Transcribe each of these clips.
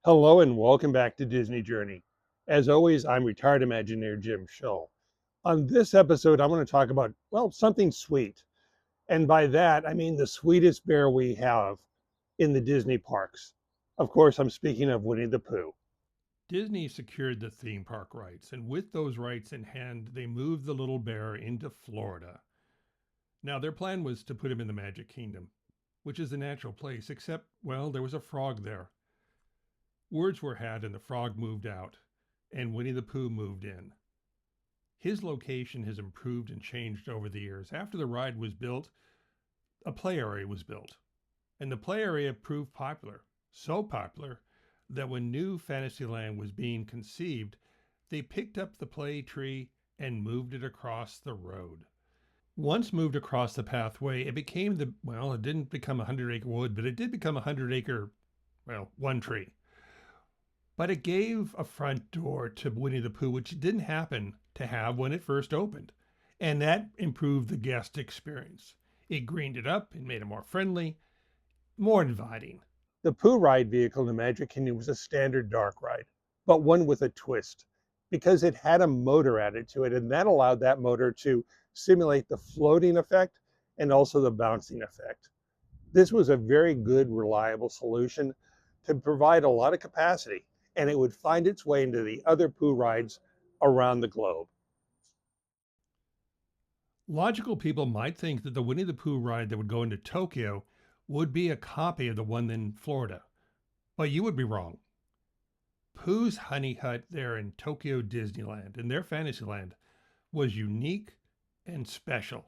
Hello and welcome back to Disney Journey. As always, I'm retired Imagineer Jim Shull. On this episode, I'm going to talk about, well, something sweet. And by that, I mean the sweetest bear we have in the Disney parks. Of course, I'm speaking of Winnie the Pooh. Disney secured the theme park rights, and with those rights in hand, they moved the little bear into Florida. Now, their plan was to put him in the Magic Kingdom, which is the natural place, except, well, there was a frog there. Words were had, and the frog moved out, and Winnie the Pooh moved in. His location has improved and changed over the years. After the ride was built, a play area was built, and the play area proved popular. So popular that when New Fantasyland was being conceived, they picked up the play tree and moved it across the road. Once moved across the pathway, it became it didn't become a 100-acre wood, but it did become a 100-acre, one tree. But it gave a front door to Winnie the Pooh, which didn't happen to have when it first opened. And that improved the guest experience. It greened it up and made it more friendly, more inviting. The Pooh ride vehicle in the Magic Kingdom was a standard dark ride, but one with a twist because it had a motor added to it, and that allowed that motor to simulate the floating effect and also the bouncing effect. This was a very good, reliable solution to provide a lot of capacity, and it would find its way into the other Pooh rides around the globe. Logical people might think that the Winnie the Pooh ride that would go into Tokyo would be a copy of the one in Florida, but you would be wrong. Pooh's Honey Hut there in Tokyo Disneyland, in their Fantasyland, was unique and special.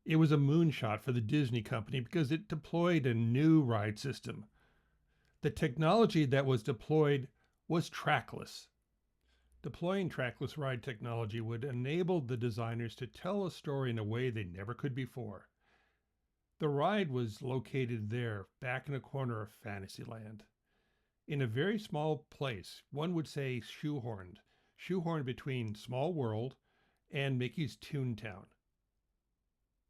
It was a moonshot for the Disney company because it deployed a new ride system. The technology that was deployed was trackless. Deploying trackless ride technology would enable the designers to tell a story in a way they never could before. The ride was located there, back in a corner of Fantasyland. In a very small place, one would say shoehorned between Small World and Mickey's Toontown.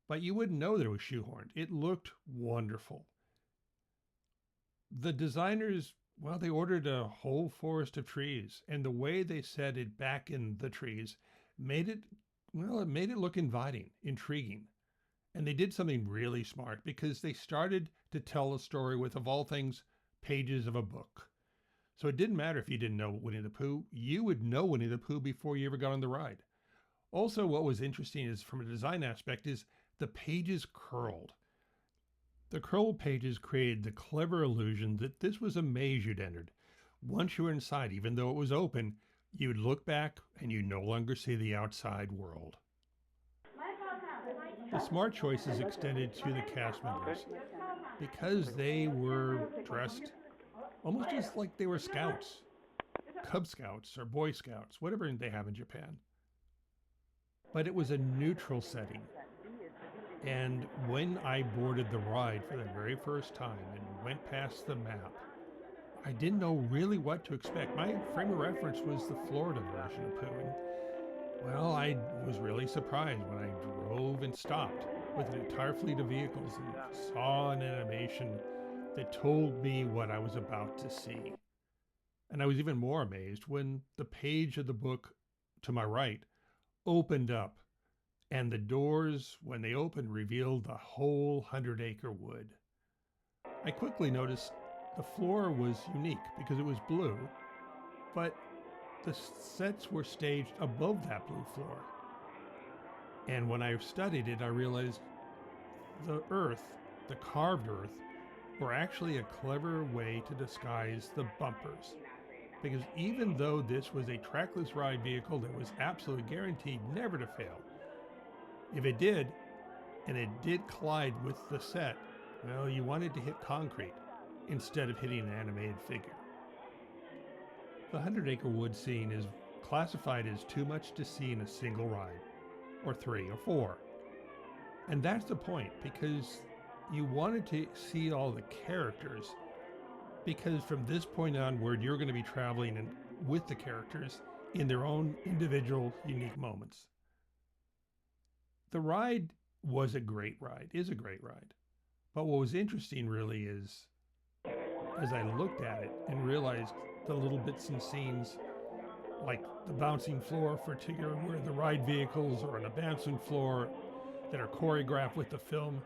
But you wouldn't know that it was shoehorned. It looked wonderful. The designers, they ordered a whole forest of trees, and the way they set it back in the trees made it look inviting, intriguing. And they did something really smart because they started to tell a story with, of all things, pages of a book. So it didn't matter if you didn't know Winnie the Pooh, you would know Winnie the Pooh before you ever got on the ride. Also, what was interesting is from a design aspect is the pages curled. The curled pages created the clever illusion that this was a maze you'd entered. Once you were inside, even though it was open, you'd look back and you'd no longer see the outside world. The smart choices extended to the cast members because they were dressed almost just like they were scouts, Cub Scouts or Boy Scouts, whatever they have in Japan. But it was a neutral setting. And when I boarded the ride for the very first time and went past the map, I didn't know really what to expect. My frame of reference was the Florida version of Pooh. And, I was really surprised when I drove and stopped with an entire fleet of vehicles and saw an animation that told me what I was about to see. And I was even more amazed when the page of the book to my right opened up and the doors, when they opened, revealed the whole 100-acre wood. I quickly noticed the floor was unique because it was blue, but the sets were staged above that blue floor. And when I studied it, I realized the earth, the carved earth, were actually a clever way to disguise the bumpers. Because even though this was a trackless ride vehicle that was absolutely guaranteed never to fail, if it did, and it did collide with the set, you wanted to hit concrete instead of hitting an animated figure. The 100-acre wood scene is classified as too much to see in a single ride, or 3 or 4. And that's the point, because you wanted to see all the characters, because from this point onward, you're going to be traveling with the characters in their own individual, unique moments. The ride was a great ride, is a great ride. But what was interesting really is, as I looked at it and realized the little bits and scenes, like the bouncing floor for Tigger, where the ride vehicles are on a bouncing floor that are choreographed with the film,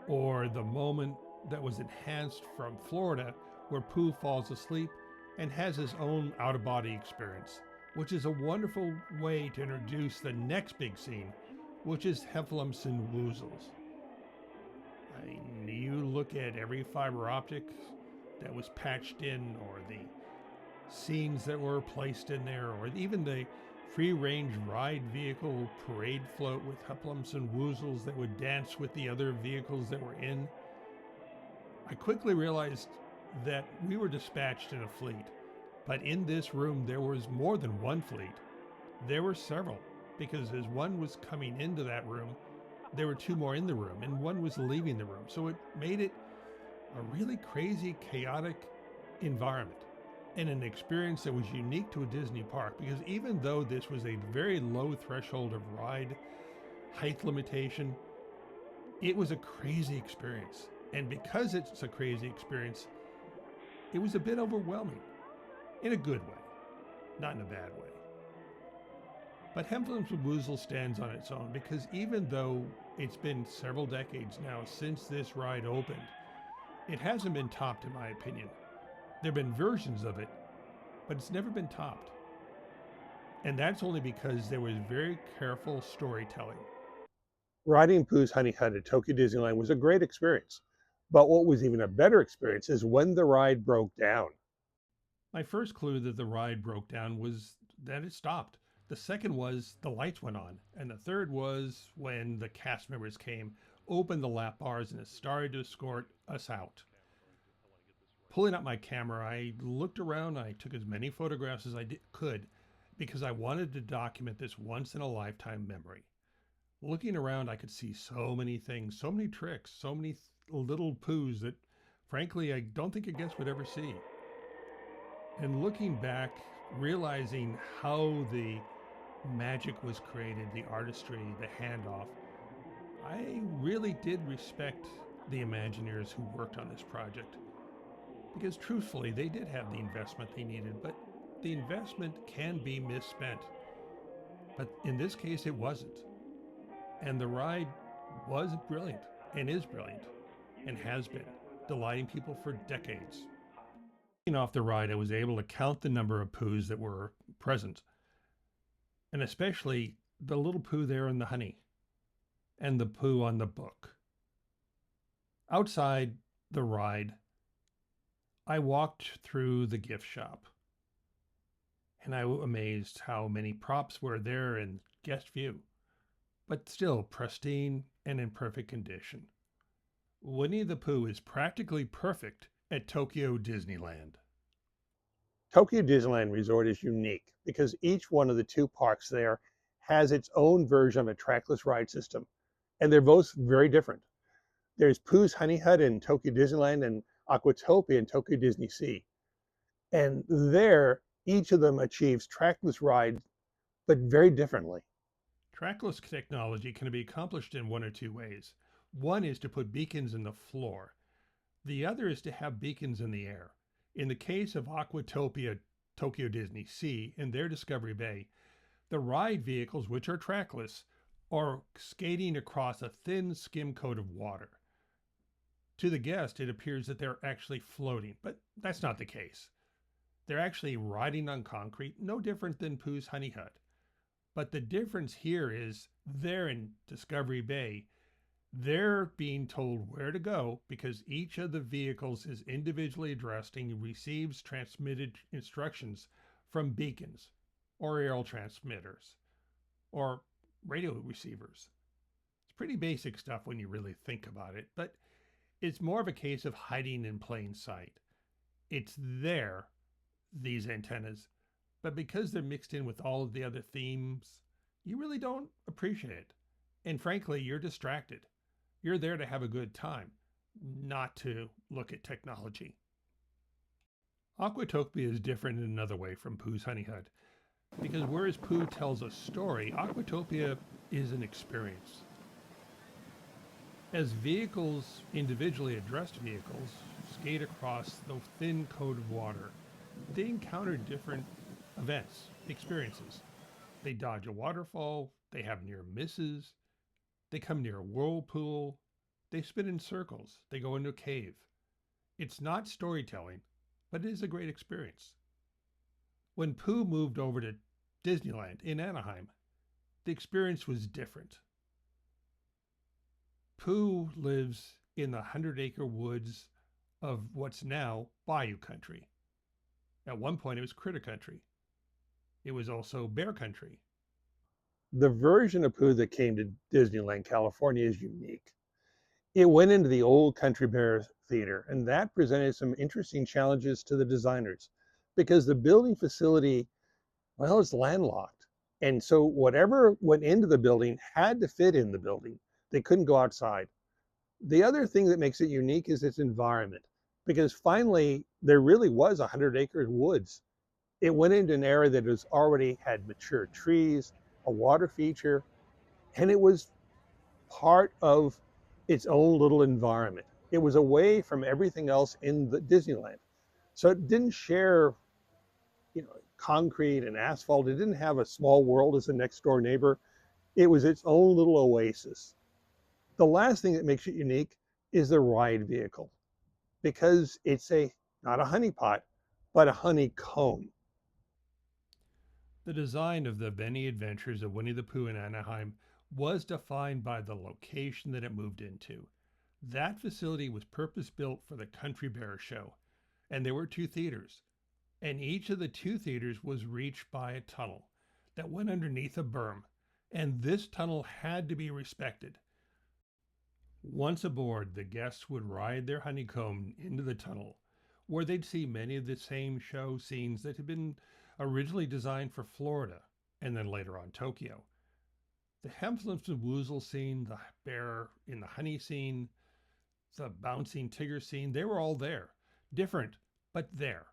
or the moment that was enhanced from Florida, where Pooh falls asleep and has his own out of body experience, which is a wonderful way to introduce the next big scene, which is Heffalumps and Woozles. You look at every fiber optic that was patched in, or the scenes that were placed in there, or even the free range ride vehicle parade float with Heffalumps and Woozles that would dance with the other vehicles that were in. I quickly realized that we were dispatched in a fleet, but in this room there was more than one fleet. There were several, because as one was coming into that room, there were two more in the room, and one was leaving the room. So it made it a really crazy, chaotic environment, and an experience that was unique to a Disney park, because even though this was a very low threshold of ride height limitation, it was a crazy experience. And because it's a crazy experience, it was a bit overwhelming in a good way, not in a bad way. But Heffalumps and Woozle stands on its own, because even though it's been several decades now since this ride opened, it hasn't been topped in my opinion. There have been versions of it, but it's never been topped. And that's only because there was very careful storytelling. Riding Pooh's Honey Hut at Tokyo Disneyland was a great experience. But what was even a better experience is when the ride broke down. My first clue that the ride broke down was that it stopped. The second was the lights went on. And the third was when the cast members came, opened the lap bars, and it started to escort us out. Pulling out my camera, I looked around. I took as many photographs as I could, because I wanted to document this once in a lifetime memory. Looking around, I could see so many things, so many tricks, so many little Poohs that, frankly, I don't think a guest would ever see. And looking back, realizing how the magic was created, the artistry, the handoff, I really did respect the Imagineers who worked on this project. Because truthfully, they did have the investment they needed, but the investment can be misspent. But in this case, it wasn't. And the ride was brilliant, and is brilliant, and has been, delighting people for decades. Off the ride, I was able to count the number of Poohs that were present, and especially the little Pooh there in the honey, and the Pooh on the book. Outside the ride, I walked through the gift shop, and I was amazed how many props were there in guest view, but still pristine and in perfect condition. Winnie the Pooh is practically perfect at Tokyo Disneyland. Tokyo Disneyland Resort is unique because each one of the two parks there has its own version of a trackless ride system, and they're both very different. There's Pooh's Honey Hut in Tokyo Disneyland and Aquatopia in Tokyo Disney Sea. And there, each of them achieves trackless rides, but very differently. Trackless technology can be accomplished in one or two ways. One is to put beacons in the floor. The other is to have beacons in the air. In the case of Aquatopia Tokyo Disney Sea and their Discovery Bay, the ride vehicles, which are trackless, are skating across a thin skim coat of water. To the guest, it appears that they're actually floating, but that's not the case. They're actually riding on concrete, no different than Pooh's Honey Hut. But the difference here is they're in Discovery Bay. They're being told where to go because each of the vehicles is individually addressed and receives transmitted instructions from beacons or aerial transmitters or radio receivers. It's pretty basic stuff when you really think about it, but it's more of a case of hiding in plain sight. It's there, these antennas, but because they're mixed in with all of the other themes, you really don't appreciate it. And frankly, you're distracted. You're there to have a good time, not to look at technology. Aquatopia is different in another way from Pooh's Honey Hut, because whereas Pooh tells a story, Aquatopia is an experience. As vehicles, individually addressed vehicles, skate across the thin coat of water, they encounter different events, experiences. They dodge a waterfall, they have near misses, they come near a whirlpool, they spin in circles, they go into a cave. It's not storytelling, but it is a great experience. When Pooh moved over to Disneyland in Anaheim, the experience was different. Pooh lives in the 100-acre woods of what's now Bayou Country. At one point, it was Critter Country. It was also Bear Country. The version of Pooh that came to Disneyland, California is unique. It went into the old Country Bear Theater, and that presented some interesting challenges to the designers because the building facility, well, is landlocked. And so whatever went into the building had to fit in the building. They couldn't go outside. The other thing that makes it unique is its environment, because finally there really was 100-acre woods. It went into an area that has already had mature trees, a water feature, and it was part of its own little environment. It was away from everything else in the Disneyland. So it didn't share, concrete and asphalt. It didn't have a small world as a next door neighbor. It was its own little oasis. The last thing that makes it unique is the ride vehicle, because it's not a honeypot, but a honeycomb. The design of the many adventures of Winnie the Pooh in Anaheim was defined by the location that it moved into. That facility was purpose-built for the Country Bear show, and there were 2 theaters. And each of the 2 theaters was reached by a tunnel that went underneath a berm, and this tunnel had to be respected. Once aboard, the guests would ride their honeycomb into the tunnel, where they'd see many of the same show scenes that had been originally designed for Florida, and then later on Tokyo. The Hempslips and Woozle scene, the bear in the honey scene, the bouncing Tigger scene, they were all there. Different, but there.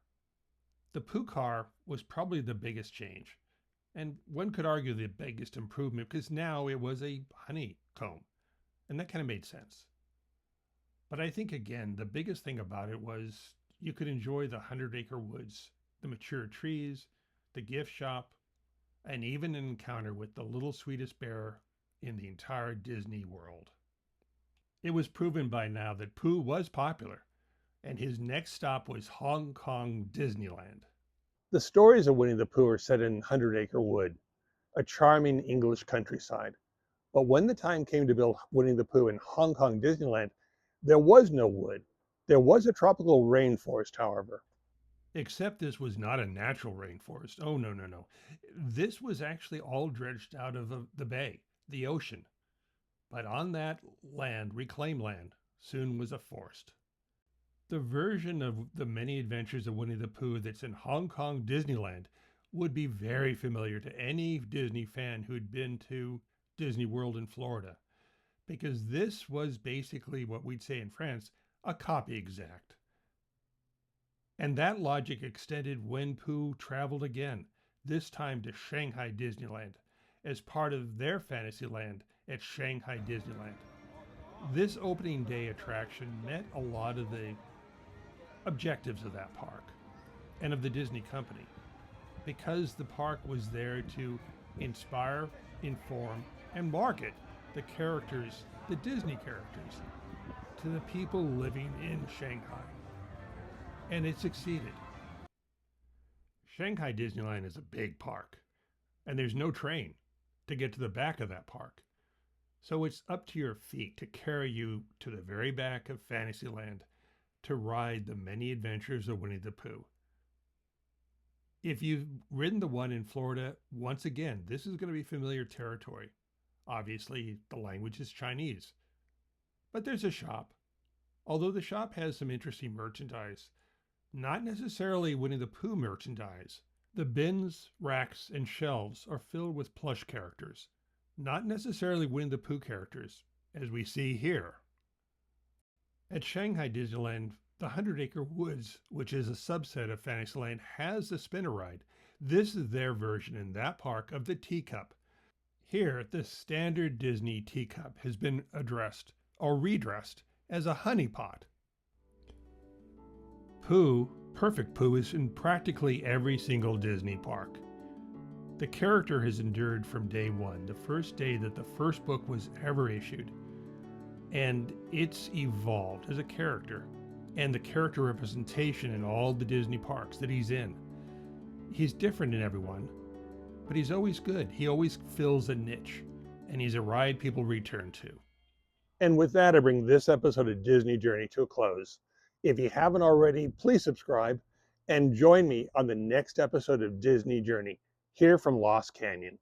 The Pooh car was probably the biggest change, and one could argue the biggest improvement, because now it was a honeycomb, and that kind of made sense. But I think, again, the biggest thing about it was you could enjoy the 100-acre woods, the mature trees, the gift shop, and even an encounter with the little sweetest bear in the entire Disney world. It was proven by now that Pooh was popular, and his next stop was Hong Kong Disneyland. The stories of Winnie the Pooh are set in 100-acre wood, a charming English countryside. But when the time came to build Winnie the Pooh in Hong Kong Disneyland, there was no wood. There was a tropical rainforest, however. Except this was not a natural rainforest. Oh, no, no, no. This was actually all dredged out of the bay, the ocean. But on that land, reclaimed land, soon was a forest. The version of the many adventures of Winnie the Pooh that's in Hong Kong Disneyland would be very familiar to any Disney fan who'd been to Disney World in Florida, because this was basically what we'd say in France, a copy exact. And that logic extended when Pooh traveled again, this time to Shanghai Disneyland, as part of their Fantasyland at Shanghai Disneyland. This opening day attraction met a lot of the objectives of that park and of the Disney company, because the park was there to inspire, inform, and market the characters, the Disney characters, to the people living in Shanghai. And it succeeded. Shanghai Disneyland is a big park, and there's no train to get to the back of that park. So it's up to your feet to carry you to the very back of Fantasyland to ride the many adventures of Winnie the Pooh. If you've ridden the one in Florida, once again, this is going to be familiar territory. Obviously, the language is Chinese, but there's a shop. Although the shop has some interesting merchandise, not necessarily Winnie the Pooh merchandise. The bins, racks, and shelves are filled with plush characters, not necessarily Winnie the Pooh characters, as we see here. At Shanghai Disneyland, the 100-acre woods, which is a subset of Fantasyland, has the spinner ride. This is their version in that park of the teacup. Here, the standard Disney teacup has been addressed or redressed as a honey pot. Pooh, Perfect Pooh, is in practically every single Disney park. The character has endured from day one, the first day that the first book was ever issued. And it's evolved as a character and the character representation in all the Disney parks that he's in. He's different in everyone, but he's always good. He always fills a niche, and he's a ride people return to. And with that, I bring this episode of Disney Journey to a close. If you haven't already, please subscribe and join me on the next episode of Disney Journey here from Lost Canyon.